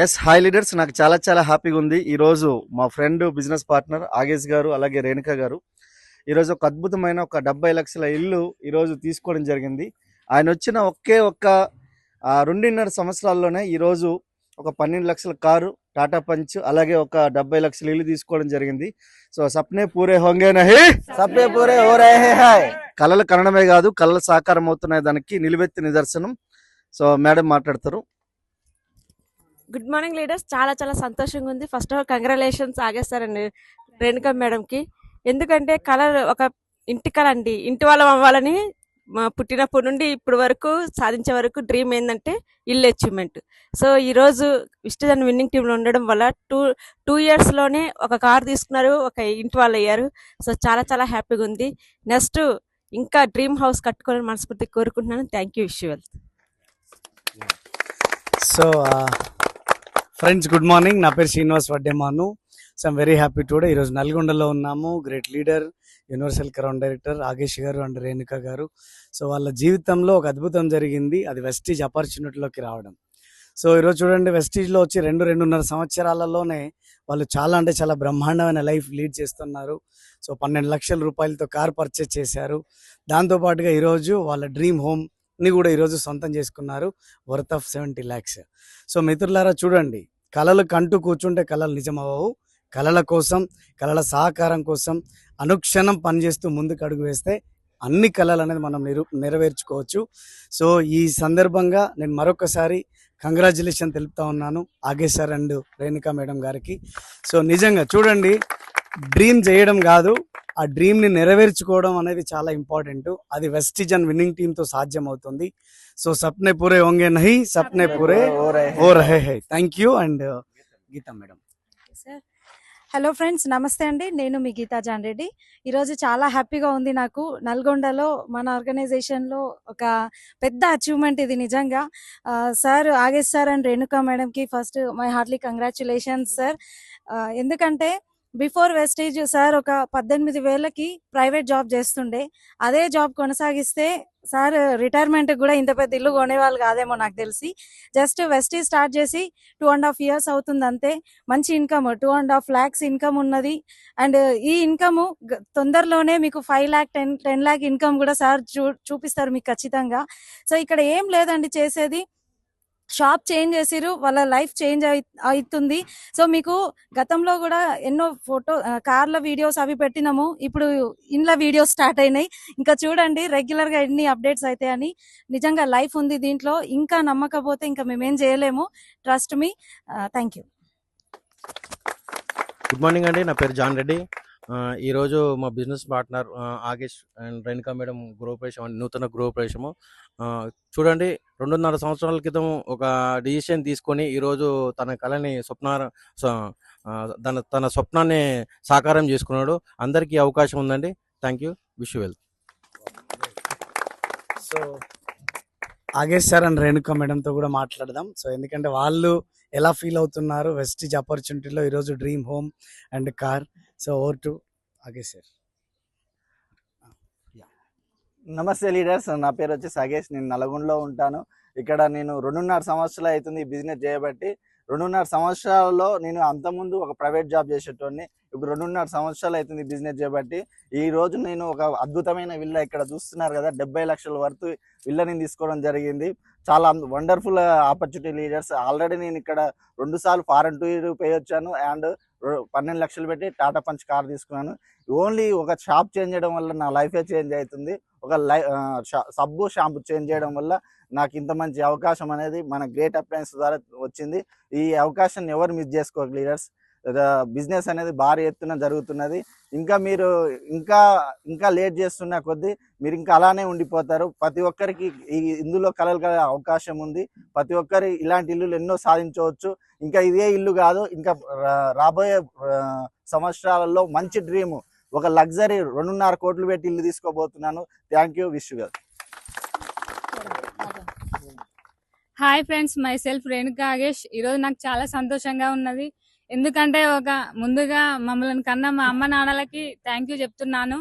Yes hi leaders, నాకు చాలా చాలా హ్యాపీగా ఉంది. ఈరోజు మా ఫ్రెండ్ బిజినెస్ పార్ట్నర్ ఆగేష్ గారు అలాగే రేణుక గారు ఈరోజు ఒక అద్భుతమైన ఒక 70 లక్షల ఇల్లు ఈరోజు తీసుకోవడం జరిగింది. ఆయన వచ్చిన ఒకే ఒక్క 2.5 సంవత్సరాల్లోనే ఈరోజు ఒక 12 లక్షల కారు టాటా పంచ్ అలాగే ఒక 70 లక్షల ఇల్లు తీసుకోవడం జరిగింది. సో సప్నే పూరే హోంగే నహి సప్నే పూరే హో రహే హాయ్. కళలు కనడమే కాదు, కళలు సాకారం అవుతున్నాయి, దానికి నిలువెత్తి నిదర్శనం. సో మేడం మాట్లాడతారు. Good morning leaders. చాలా చాలా సంతోషంగా ఉంది. ఫస్ట్ ఆఫ్ ఆల్ కంగ్రాచులేషన్స్ ఆగేస్తారండి రేణుక మేడంకి. ఎందుకంటే కళ ఒక ఇంటి కళ అండి. ఇంటి వాళ్ళం అవ్వాలని పుట్టినప్పటి నుండి ఇప్పుడు వరకు సాధించే వరకు డ్రీమ్ ఏంటంటే ఇల్లు అచీవ్మెంట్. సో ఈరోజు విస్టన్ విన్నింగ్ టీంలో ఉండడం వల్ల టూ ఇయర్స్లోనే ఒక కార్ తీసుకున్నారు, ఒక ఇంటి వాళ్ళు అయ్యారు. సో చాలా చాలా హ్యాపీగా ఉంది. నెక్స్ట్ ఇంకా డ్రీమ్ హౌస్ కట్టుకోవాలని మనస్ఫూర్తిగా కోరుకుంటున్నాను. Thank you. Wish you well. So friends, good morning. నా పేరు Srinivas Vaddemanu. So I'm very happy today. ఈరోజు నల్గొండలో ఉన్నాము. Great leader, universal crown director Aagesh garu and Renuka గారు. సో వాళ్ళ జీవితంలో ఒక అద్భుతం జరిగింది, అది వెస్టీజ్ ఆపర్చునిటీలోకి రావడం. సో ఈరోజు చూడండి, వెస్టీజ్లో వచ్చి 2.5 సంవత్సరాలలోనే వాళ్ళు చాలా అంటే చాలా బ్రహ్మాండమైన లైఫ్ లీడ్ చేస్తున్నారు. సో 12 లక్షల రూపాయలతో కార్ పర్చేస్ చేశారు. దాంతోపాటుగా ఈరోజు వాళ్ళ డ్రీమ్ హోమ్ ని కూడా ఈరోజు సొంతం చేసుకున్నారు, వర్త్ ఆఫ్ 70 lakhs. సో మిత్రులారా చూడండి, కళలు కంటూ కూర్చుంటే కళలు నిజమవ్వవు. కళల కోసం, కళల సహకారం కోసం అనుక్షణం పనిచేస్తూ ముందుకు అడుగు వేస్తే అన్ని కళలు అనేది మనం నెరవేర్చుకోవచ్చు. సో ఈ సందర్భంగా నేను మరొకసారి కంగ్రాచులేషన్ తెలుపుతా ఉన్నాను Agesh sir and Renuka madam గారికి. సో నిజంగా చూడండి, డ్రీమ్ చేయడం కాదు, ఆ డ్రీమ్ ని నెరవేర్చుకోవడం అనేది చాలా ఇంపార్టెంట్. అది వెస్టిజ్ అండ్ విన్నింగ్ టీమ్ తో సాధ్యం అవుతుంది. సో సప్నే పూరే హోంగే నహి సప్నే పూరే హో రహే హై. Thank you. And Geeta madam. Hello friends, నమస్తే అండి. నేను మీ గీతా జాన్ రెడ్డి. ఈరోజు చాలా హ్యాపీగా ఉంది నాకు. నల్గొండలో మన ఆర్గనైజేషన్లో ఒక పెద్ద అచీవ్మెంట్ ఇది నిజంగా. Sir Aagesh sir and Renuka మేడంకి first my heartly congratulations sir. ఎందుకంటే బిఫోర్ వెస్టేజ్ సార్ ఒక 18,000కి ప్రైవేట్ జాబ్ చేస్తుండే. అదే జాబ్ కొనసాగిస్తే సార్ రిటైర్మెంట్ కూడా ఇంత పెద్ద ఇల్లు కొనేవాళ్ళు కాదేమో నాకు తెలిసి. జస్ట్ వెస్టేజ్ స్టార్ట్ చేసి 2.5 years అవుతుంది అంతే. మంచి ఇన్కమ్ 2.5 lakhs ఇన్కమ్ ఉన్నది. అండ్ ఈ ఇన్కమ్ తొందరలోనే మీకు 5 lakh 10 lakh ఇన్కమ్ కూడా సార్ చూపిస్తారు మీకు ఖచ్చితంగా. సో ఇక్కడ ఏం లేదండి చేసేది, షాప్ చేంజ్ చేసిరు, వాళ్ళ లైఫ్ చేంజ్ అవుతుంది. సో మీకు గతంలో కూడా ఎన్నో కార్ల వీడియోస్ అవి పెట్టినాము, ఇప్పుడు ఇండ్ల వీడియోస్ స్టార్ట్ అయినాయి. ఇంకా చూడండి రెగ్యులర్ గా ఎన్ని అప్డేట్స్ అవుతాయని. నిజంగా లైఫ్ ఉంది దీంట్లో, ఇంకా నమ్మకపోతే ఇంకా మేమేం చేయలేము. Trust me. Thank you. Good morning అండి, నా పేరు జాన్ రెడ్డి. ఈరోజు మా business partner Agesh and Renuka madam గృహప్రవేశం, నూతన గృహప్రవేశము. చూడండి, 2.5 సంవత్సరాల క్రితం ఒక డిసిషన్ తీసుకొని ఈరోజు తన కళని తన స్వప్నాన్ని సాకారం చేసుకున్నాడు. అందరికీ అవకాశం ఉందండి. Thank you. Wish you well. So Aagesh sir and Renuka మేడంతో కూడా మాట్లాడదాం. సో ఎందుకంటే వాళ్ళు ఎలా ఫీల్ అవుతున్నారు వెస్టిజ్ ఆపర్చునిటీలో ఈరోజు dream home and car. So over to Agesh sir. నమస్తే లీడర్స్, నా పేరు వచ్చేసి ఆగేష్. నేను నల్గొండలో ఉంటాను. ఇక్కడ నేను 2.5 సంవత్సరాలు అవుతుంది బిజినెస్ చేయబట్టి. 2.5 సంవత్సరాలలో నేను అంతకుముందు ఒక ప్రైవేట్ జాబ్ చేసేటోడిని. ఇప్పుడు 2.5 సంవత్సరాలు అవుతుంది బిజినెస్ చేయబట్టి. ఈ రోజు నేను ఒక అద్భుతమైన విల్లా ఇక్కడ చూస్తున్నారు కదా, 70 లక్షల వరకు విల్లాని తీసుకోవడం జరిగింది. చాలా వండర్ఫుల్ ఆపర్చునిటీ లీడర్స్. ఆల్రెడీ నేను ఇక్కడ 2 సార్లు ఫారెన్ టూర్ పోయి వచ్చాను అండ్ 12 లక్షలు పెట్టి టాటా పంచ్ కార్ తీసుకున్నాను. ఓన్లీ ఒక షాప్ చేంజ్ చేయడం వల్ల నా లైఫే చేంజ్ అవుతుంది. ఒక సబ్బు షాంపూ చేంజ్ చేయడం వల్ల నాకు ఇంత మంచి అవకాశం అనేది మన గ్రేట్ అప్లయన్స్ ద్వారా వచ్చింది. ఈ అవకాశాన్ని ఎవరు మిస్ చేసుకోరు లీడర్స్. బిజినెస్ అనేది భారీ ఎత్తున జరుగుతున్నది. ఇంకా మీరు ఇంకా లేట్ చేస్తున్న కొద్దీ మీరు ఇంకా అలానే ఉండిపోతారు. ప్రతి ఒక్కరికి ఇందులో కలగ అవకాశం ఉంది. ప్రతి ఒక్కరి ఇలాంటి ఇల్లులు ఎన్నో సాధించవచ్చు. ఇంకా ఇదే ఇల్లు కాదు, ఇంకా రాబోయే సంవత్సరాలలో మంచి డ్రీమ్, ఒక లగ్జరీ 2.5 కోట్లు పెట్టి ఇల్లు తీసుకోబోతున్నాను. Thank you. Wish you well. Hi friends, myself Renuka Agesh. ఈరోజు నాకు చాలా సంతోషంగా ఉన్నది. ఎందుకంటే ముందుగా మమ్మల్ని కన్నా మా అమ్మ నాన్నలకి థ్యాంక్ యూ చెప్తున్నాను.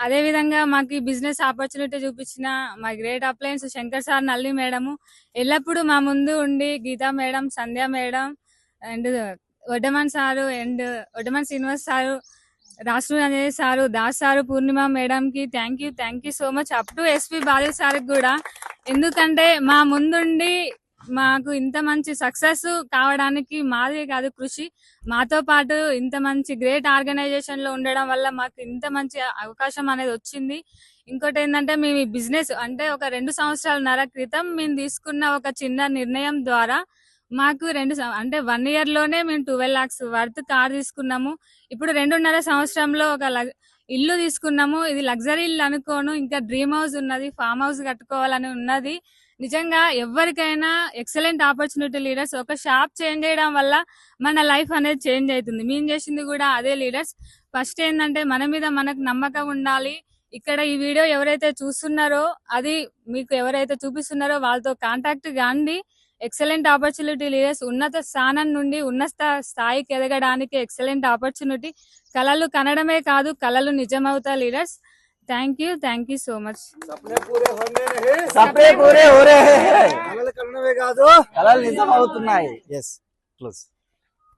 అదే విధంగా మాకు ఈ బిజినెస్ ఆపర్చునిటీ చూపించిన మా great appliance Shankar sir, Nalli మేడము, ఎల్లప్పుడూ మా ముందు ఉండి Geeta madam, Sandhya madam, and Vaddaman sir and Vaddaman Srinivas sir, రాష్ట్ర Anjay sir, Das sir, Purnima madam కి thank you so much. Up to SP Balu sir కూడా, ఎందుకంటే మా ముందుండి మాకు ఇంత మంచి సక్సెస్ కావడానికి మాదే కాదు కృషి, మాతో పాటు ఇంత మంచి గ్రేట్ ఆర్గనైజేషన్ లో ఉండడం వల్ల మాకు ఇంత మంచి అవకాశం అనేది వచ్చింది. ఇంకోటి ఏంటంటే మేము ఈ బిజినెస్ అంటే ఒక 2 సంవత్సరాలన్నర క్రితం మేము తీసుకున్న ఒక చిన్న నిర్ణయం ద్వారా మాకు అంటే 1 year లోనే మేము 12 lakhs వర్త్ కార్ తీసుకున్నాము. ఇప్పుడు 2.5 సంవత్సరంలో ఒక ఇల్లు తీసుకున్నాము. ఇది లగ్జరీ ఇల్లు అనుకోను, ఇంకా డ్రీమ్ హౌస్ ఉన్నది, ఫామ్ హౌస్ కట్టుకోవాలని ఉన్నది. నిజంగా ఎవరికైనా ఎక్సలెంట్ ఆపర్చునిటీ లీడర్స్. ఒక షాప్ చేంజ్ చేయడం వల్ల మన లైఫ్ అనేది చేంజ్ అవుతుంది. మేము చేసింది కూడా అదే లీడర్స్. ఫస్ట్ ఏంటంటే మన మీద మనకు నమ్మకం ఉండాలి. ఇక్కడ ఈ వీడియో ఎవరైతే చూస్తున్నారో అది మీకు ఎవరైతే చూపిస్తున్నారో వాళ్ళతో కాంటాక్ట్ కాండి. Excellent opportunity leaders. ఉన్నత స్థానం నుండి ఉన్నత స్థాయికి ఎదగడానికి ఎక్సలెంట్ ఆపర్చునిటీ. కళలు కనడమే కాదు, కళలు నిజమవుతాయి leaders. Thank you so much. సప్నే పూరే హో రే హై. కళలు కనడమే కాదు, కళలు నిజం అవుతున్నాయి. Yes close.